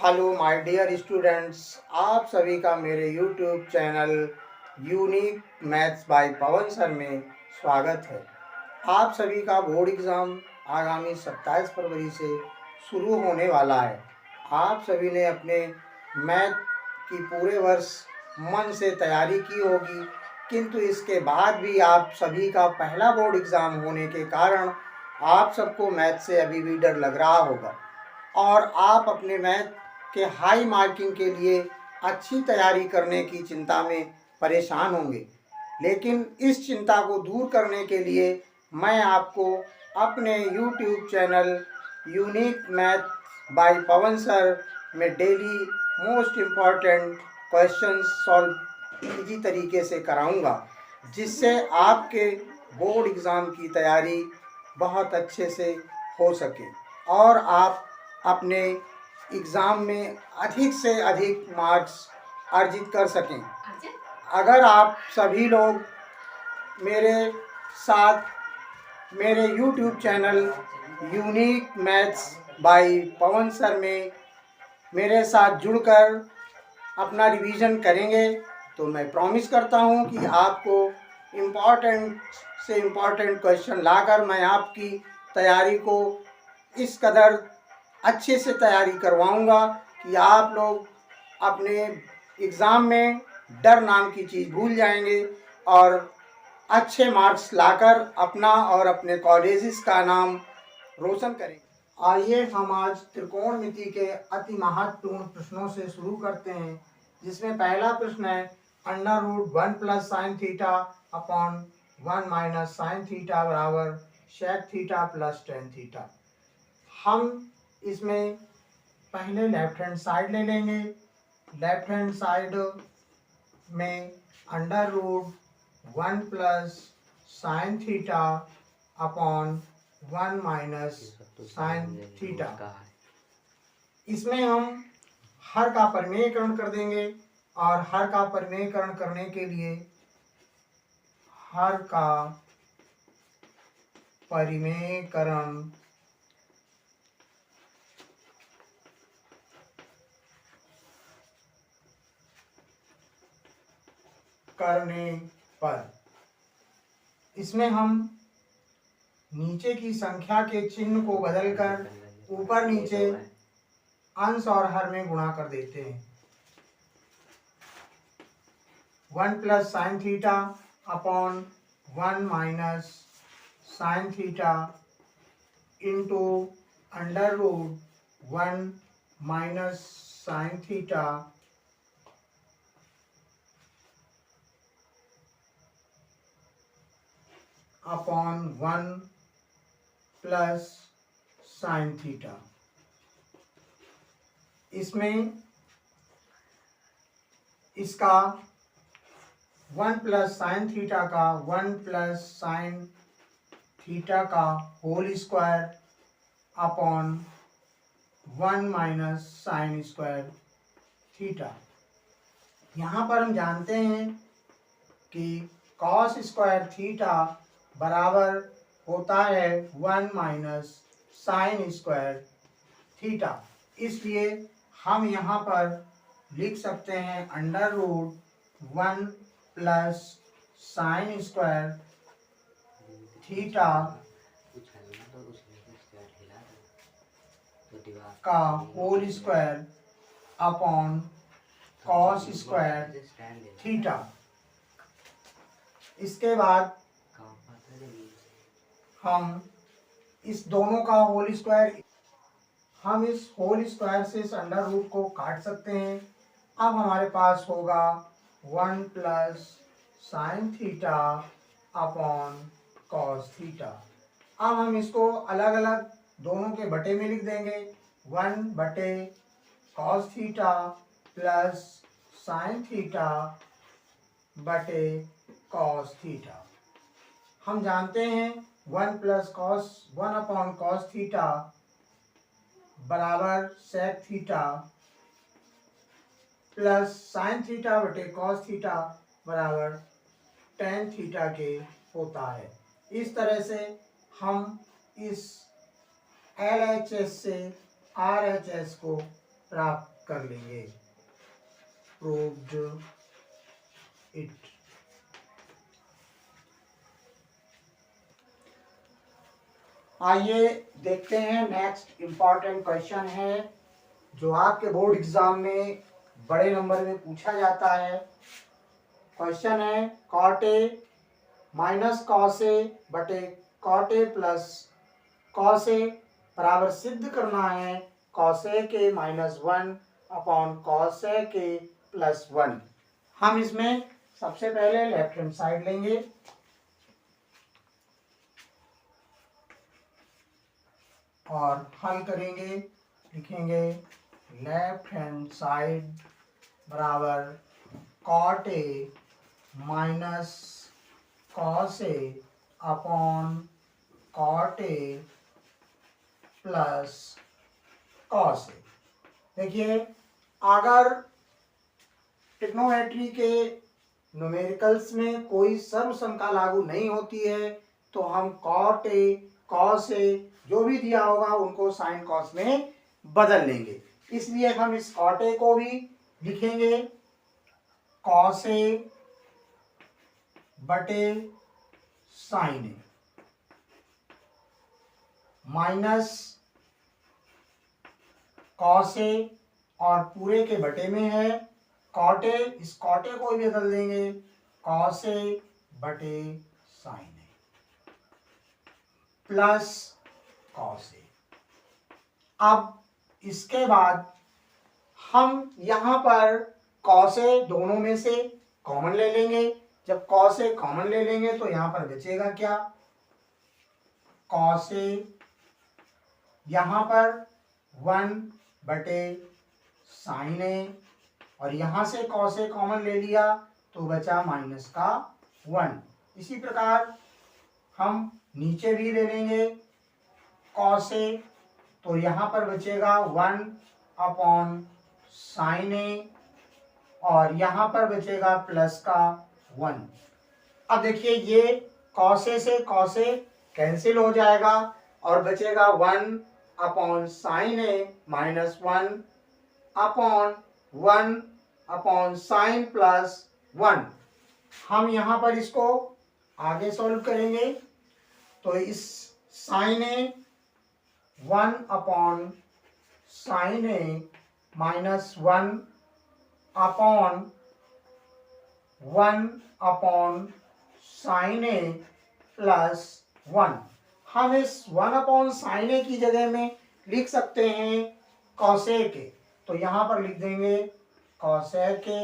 Hello my dear students, आप सभी का मेरे YouTube channel unique maths by Pawan sir में स्वागत है। आप सभी का बोर्ड एग्ज़ाम आगामी 27 फरवरी से शुरू होने वाला है। आप सभी ने अपने मैथ की पूरे वर्ष मन से तैयारी की होगी, किंतु इसके बाद भी आप सभी का पहला बोर्ड एग्ज़ाम होने के कारण आप सबको मैथ से अभी भी डर लग रहा होगा और आप अपने मैथ के हाई मार्किंग के लिए अच्छी तैयारी करने की चिंता में परेशान होंगे। लेकिन इस चिंता को दूर करने के लिए मैं आपको अपने YouTube channel unique math by Pawan sir में daily most important questions solve easy तरीके से कराऊंगा, जिससे आपके बोर्ड एग्ज़ाम की तैयारी बहुत अच्छे से हो सके और आप अपने एग्ज़ाम में अधिक से अधिक मार्क्स अर्जित कर सकें। अगर आप सभी लोग मेरे साथ मेरे YouTube channel unique maths by Pawan sir में मेरे साथ जुड़कर अपना रिवीजन करेंगे तो मैं प्रॉमिस करता हूं कि आपको इम्पॉर्टेंट से इम्पॉर्टेंट क्वेश्चन लाकर मैं आपकी तैयारी को इस कदर अच्छे से तैयारी करवाऊंगा कि आप लोग अपने एग्ज़ाम में डर नाम की चीज़ भूल जाएंगे और अच्छे मार्क्स लाकर अपना और अपने कॉलेजेस का नाम रोशन करेंगे। आइए हम आज त्रिकोणमिति के अति महत्वपूर्ण प्रश्नों से शुरू करते हैं, जिसमें पहला प्रश्न है under root 1 plus sine theta upon 1 minus sine theta बराबर sec theta plus tan theta. हम इसमें पहले लेफ्ट हैंड साइड ले लेंगे। लेफ्ट हैंड साइड में under root 1 plus sine theta upon 1 minus sine theta, इसमें हम हर का परिमेयकरण कर देंगे और हर का परिमेयकरण करने के लिए हर का परिमेयकरण करने पर इसमें हम नीचे की संख्या के चिन्ह को बदलकर ऊपर नीचे अंश और हर में गुणा कर देते हैं। 1 plus sine theta upon 1 minus sine theta into under root 1 minus sine theta upon 1 plus sine theta. इसमें इसका 1 प्लस साइन थीटा का 1 प्लस साइन थीटा का whole square upon 1 minus sine square theta. यहाँ पर हम जानते हैं कि कॉस स्क्वायर थीटा बराबर होता है 1 माइनस साइन स्क्वायर थीटा। इसलिए हम यहाँ पर लिख सकते हैं under root 1 plus sine square theta का whole square upon cos square theta. इसके बाद हम इस दोनों का होल स्क्वायर, हम इस होल स्क्वायर से इस अंडर रूट को काट सकते हैं। अब हमारे पास होगा 1 plus sine theta upon cos theta. अब हम इसको अलग अलग दोनों के बटे में लिख देंगे। 1 बटे cos theta plus sine theta बटे कॉस थीटा। हम जानते हैं 1 plus cos 1 upon cos theta बराबर sec theta plus sine theta बटे कॉस थीटा बराबर टेन थीटा के होता है। इस तरह से हम इस LHS से RHS को प्राप्त कर लेंगे, प्रूव्ड इट। आइए देखते हैं, नेक्स्ट इम्पॉर्टेंट क्वेश्चन है जो आपके बोर्ड एग्जाम में बड़े नंबर में पूछा जाता है। क्वेश्चन है cot A minus cos A बटे cot A plus cos A बराबर सिद्ध करना है कॉस ए के -1 अपॉन कॉस ए के +1। हम इसमें सबसे पहले लेफ्ट हैंड साइड लेंगे और हल करेंगे। लिखेंगे लेफ्ट हैंड साइड बराबर cot A minus cos A upon cot A plus cos A. देखिए, अगर ट्रिग्नोमेट्री के न्यूमेरिकल्स में कोई सर्वसंख्या लागू नहीं होती है तो हम कॉट ए कॉस ए जो भी दिया होगा उनको साइन कॉस में बदल लेंगे। इसलिए हम इस कॉट ए को भी लिखेंगे कॉस ए बटे साइन ए माइनस कॉस ए और पूरे के बटे में है कॉट ए, इस कॉट ए को भी बदल देंगे कॉस ए बटे sign A plus cos A. अब इसके बाद हम यहाँ पर कॉस ए दोनों में से कॉमन ले लेंगे। जब कॉस ए कॉमन ले लेंगे तो यहाँ पर बचेगा क्या, कॉस ए यहाँ पर 1 बटे साइन ए और यहाँ से कॉस ए कॉमन ले लिया तो बचा -1। इसी प्रकार हम नीचे भी ले लेंगे कॉस ए तो यहाँ पर बचेगा 1 अपॉन साइन ए और यहाँ पर बचेगा प्लस का 1। अब देखिए, ये कॉस ए से कॉस ए कैंसिल हो जाएगा और बचेगा 1 अपॉन साइन ए -1 अपॉन 1 अपॉन साइन +1। हम यहाँ पर इसको आगे सॉल्व करेंगे तो इस साइन ए 1 अपॉन साइन ए -1 अपॉन 1 अपॉन साइन ए +1। हम इस 1 अपॉन साइन ए की जगह में लिख सकते हैं कॉस ए के, तो यहाँ पर लिख देंगे कॉस ए के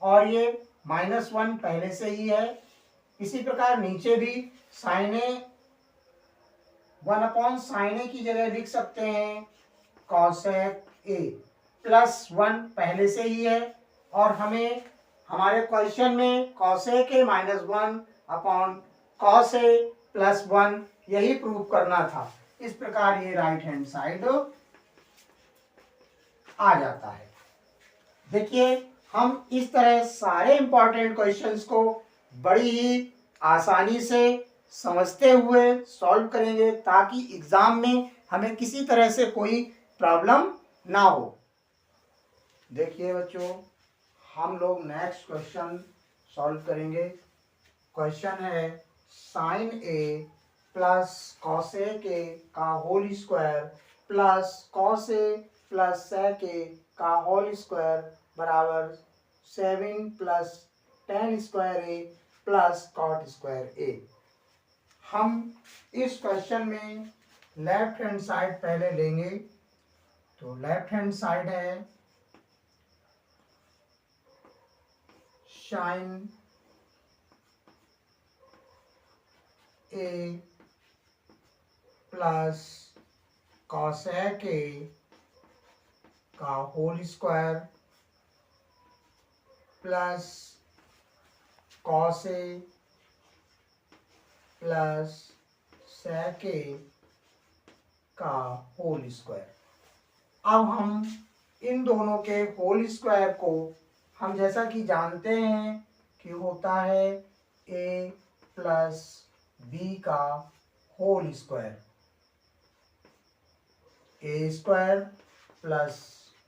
और ये -1 पहले से ही है। इसी प्रकार नीचे भी साइन ए 1 अपॉन साइन ए की जगह लिख सकते हैं कॉस ए +1 पहले से ही है और हमें हमारे क्वेश्चन में कॉस ए के -1 अपॉन कॉस ए +1 यही प्रूव करना था। इस प्रकार ये राइट हैंड साइड आ जाता है। देखिए, हम इस तरह सारे इंपॉर्टेंट क्वेश्चंस को बड़ी ही आसानी से समझते हुए सॉल्व करेंगे ताकि एग्जाम में हमें किसी तरह से कोई प्रॉब्लम ना हो। देखिए बच्चों, हम लोग नेक्स्ट क्वेश्चन सॉल्व करेंगे। क्वेश्चन है साइन ए प्लस कॉस ए के का whole square plus cos A plus sec A का होल स्क्वायर बराबर 7 + tan स्क्वायर ए प्लस कॉट स्क्वायर ए। हम इस क्वेश्चन में लेफ्ट हैंड साइड पहले लेंगे, तो लेफ्ट हैंड साइड है sine A plus cosec A का whole square plus cos A plus sec A का होल स्क्वायर। अब हम इन दोनों के होल स्क्वायर को हम जैसा कि जानते हैं कि होता है a प्लस बी का whole square, a² plus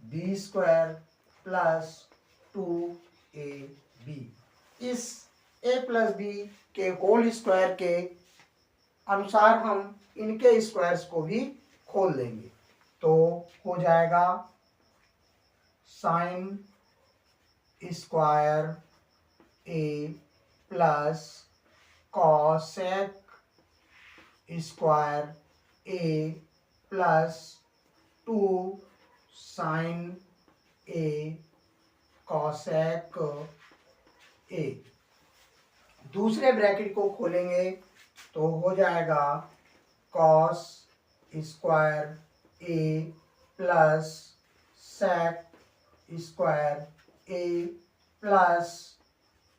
B square plus 2ab। इस a प्लस बी के होल स्क्वायर के अनुसार हम इनके स्क्वायर्स को भी खोल देंगे, तो हो जाएगा sine square a plus cosec square a plus 2 sine a cosec a। दूसरे ब्रैकेट को खोलेंगे तो हो जाएगा cos square a plus sec square a plus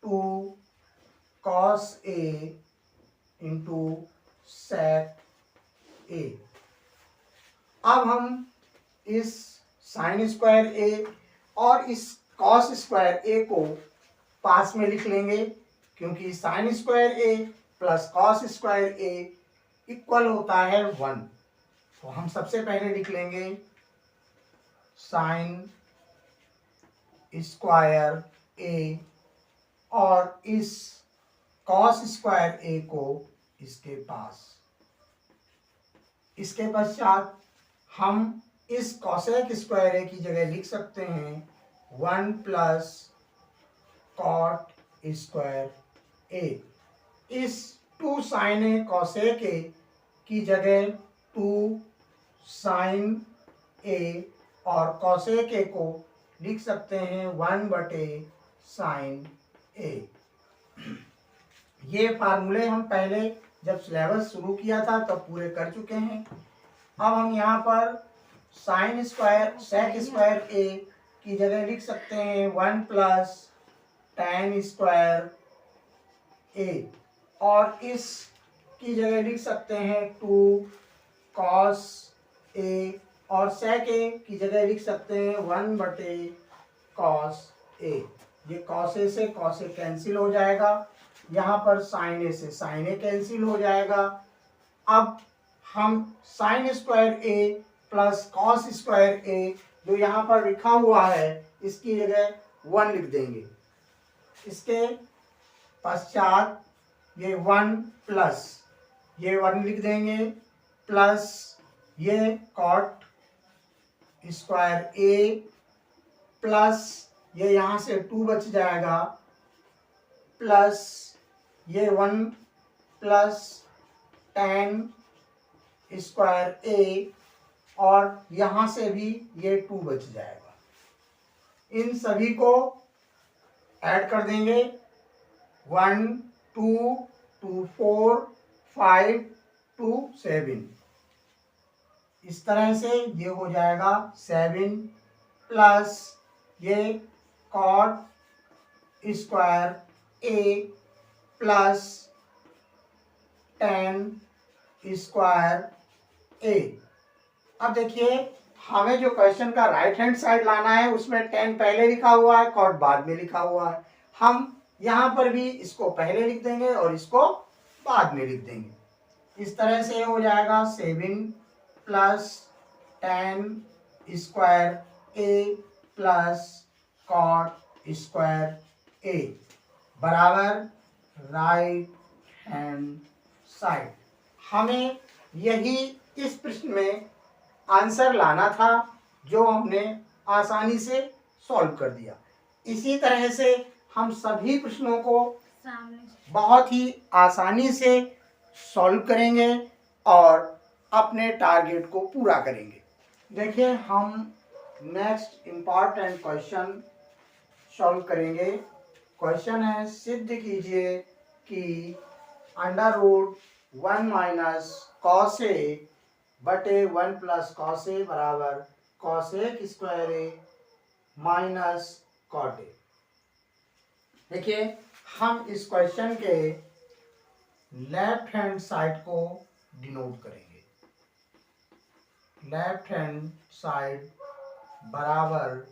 2 cos a into sec a। अब हम इस साइन स्क्वायर a और इस कॉस स्क्वायर a को पास में लिख लेंगे, क्योंकि sign square a plus cos square a equal होता है 1। तो हम सबसे पहले लिख लेंगे साइन स्क्वायर a और इस कॉस स्क्वायर a को इसके पास। इसके पश्चात हम इस कॉसेक स्क्वायर a की जगह लिख सकते हैं 1 प्लस कॉट स्क्वायर a। इस 2 साइन ए कॉसेक a की जगह 2 साइन a और कॉसेक a को लिख सकते हैं 1 बटे साइन a। ये फार्मूले हम पहले जब सिलेबस शुरू किया था तब पूरे कर चुके हैं। अब हम यहाँ पर sine square sec square a की जगह लिख सकते हैं 1 प्लस टैन स्क्वायर a और इस की जगह लिख सकते हैं 2 कॉस a और सेक a की जगह लिख सकते हैं 1 बटे कॉस a। ये कॉस a से कॉस a कैंसिल हो जाएगा, यहाँ पर साइन a से साइन a कैंसिल हो जाएगा। अब हम sign square a plus cos square a जो यहाँ पर लिखा हुआ है इसकी जगह 1 लिख देंगे। इसके पश्चात ये 1 प्लस ये 1 लिख देंगे प्लस ये कॉट स्क्वायर a प्लस ये यहाँ से 2 बच जाएगा प्लस ये 1 प्लस टैन स्क्वायर a और यहाँ से भी ये 2 बच जाएगा। इन सभी को ऐड कर देंगे 1 2 2 4 5 2 7। इस तरह से ये हो जाएगा 7 प्लस ये cot square a plus tan square a। अब देखिए हमें जो क्वेश्चन का राइट हैंड साइड लाना है उसमें टैन पहले लिखा हुआ है, कॉट बाद में लिखा हुआ है। हम यहाँ पर भी इसको पहले लिख देंगे और इसको बाद में लिख देंगे। इस तरह से हो जाएगा 7 plus tan square a plus cot square a बराबर राइट हैंड साइड। हमें यही इस प्रश्न में आंसर लाना था जो हमने आसानी से सॉल्व कर दिया। इसी तरह से हम सभी प्रश्नों को बहुत ही आसानी से सॉल्व करेंगे और अपने टारगेट को पूरा करेंगे। देखिए हम नेक्स्ट इम्पॉर्टेंट क्वेश्चन सॉल्व करेंगे। क्वेश्चन है सिद्ध कीजिए कि under root 1 minus cos A बटे 1 प्लस कॉस ए बराबर cos A square A minus cot A. देखिए हम इस क्वेश्चन के लेफ्ट हैंड साइड को डिनोट करेंगे। लेफ्ट हैंड साइड बराबर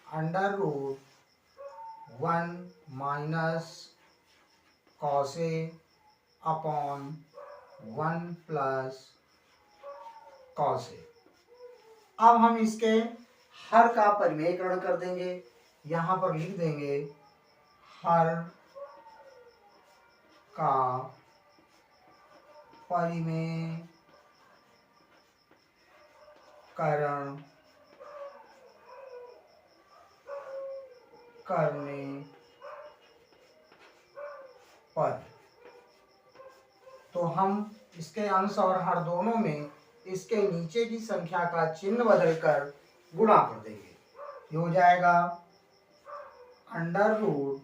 under root 1 minus cos A upon 1 plus cos A. अब हम इसके हर का परिमेयकरण कर देंगे। यहाँ पर लिख देंगे हर का परिमेयकरण करने पर, तो हम इसके अंश और हर दोनों में इसके नीचे की संख्या का चिन्ह बदलकर गुणा कर देंगे। ये हो जाएगा under root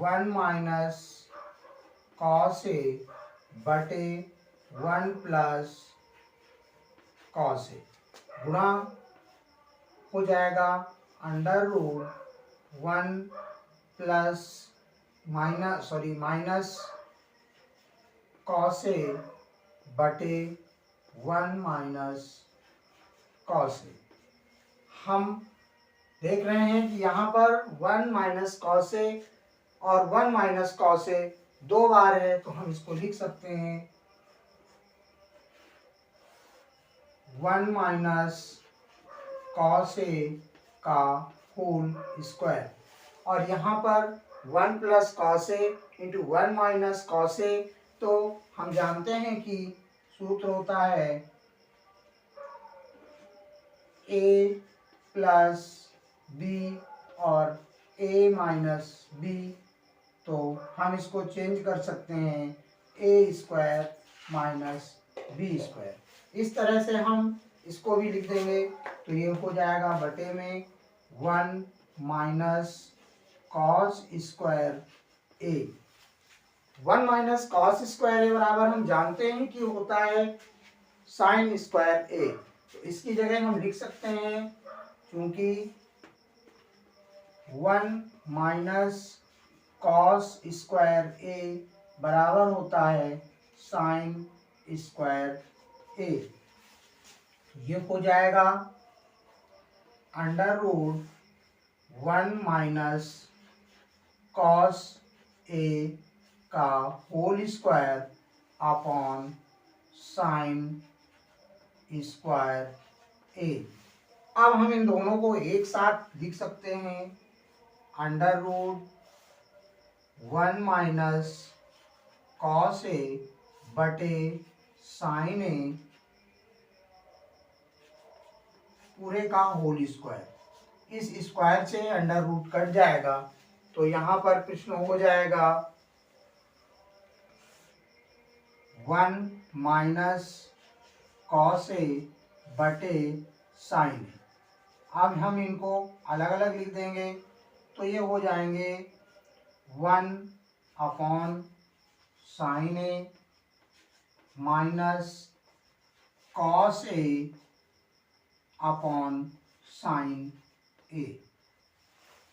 1 minus cos A बटे 1 प्लस कॉस ए, गुणा हो जाएगा under root 1 plus minus cos A बटे 1 माइनस कॉस ए। हम देख रहे हैं कि यहाँ पर 1 माइनस कॉस ए और 1 माइनस कॉस ए दो बार है, तो हम इसको लिख सकते हैं 1 माइनस कॉस ए का होल स्क्वायर, और यहाँ पर 1 plus cos A into 1 minus cos A, तो हम जानते हैं कि सूत्र होता है a प्लस बी और a माइनस बी, तो हम इसको चेंज कर सकते हैं a square minus B square. इस तरह से हम इसको भी लिख देंगे, तो ये हो जाएगा बटे में 1 माइनस कॉस स्क्वायर ए। 1 माइनस कॉस स्क्वायर ए बराबर हम जानते हैं कि होता है साइन स्क्वायर ए, तो इसकी जगह हम लिख सकते हैं, क्योंकि 1 माइनस कॉस स्क्वायर ए बराबर होता है साइन स्क्वायर ए। ये हो जाएगा under root 1 minus cos A का whole square upon sine square A. अब हम इन दोनों को एक साथ लिख सकते हैं, under root 1 minus cos A बटे साइन ए पूरे का होल स्क्वायर। इस स्क्वायर से अंडर रूट कट जाएगा, तो यहाँ पर प्रश्न हो जाएगा 1 माइनस कॉस ए बटे साइन ए। अब हम इनको अलग अलग लिख देंगे, तो ये हो जाएंगे 1 upon sine A minus cos A upon sine ए।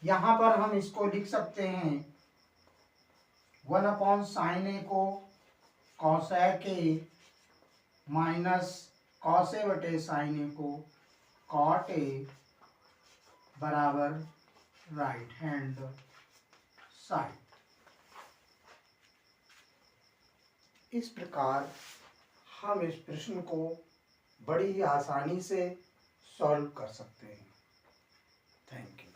यहाँ पर हम इसको लिख सकते हैं 1 अपॉन साइन ए को cosec A minus cos A बटे साइन ए को कॉट ए बराबर राइट हैंड साइड। इस प्रकार हम इस प्रश्न को बड़ी ही आसानी से सॉल्व कर सकते हैं। Thank you.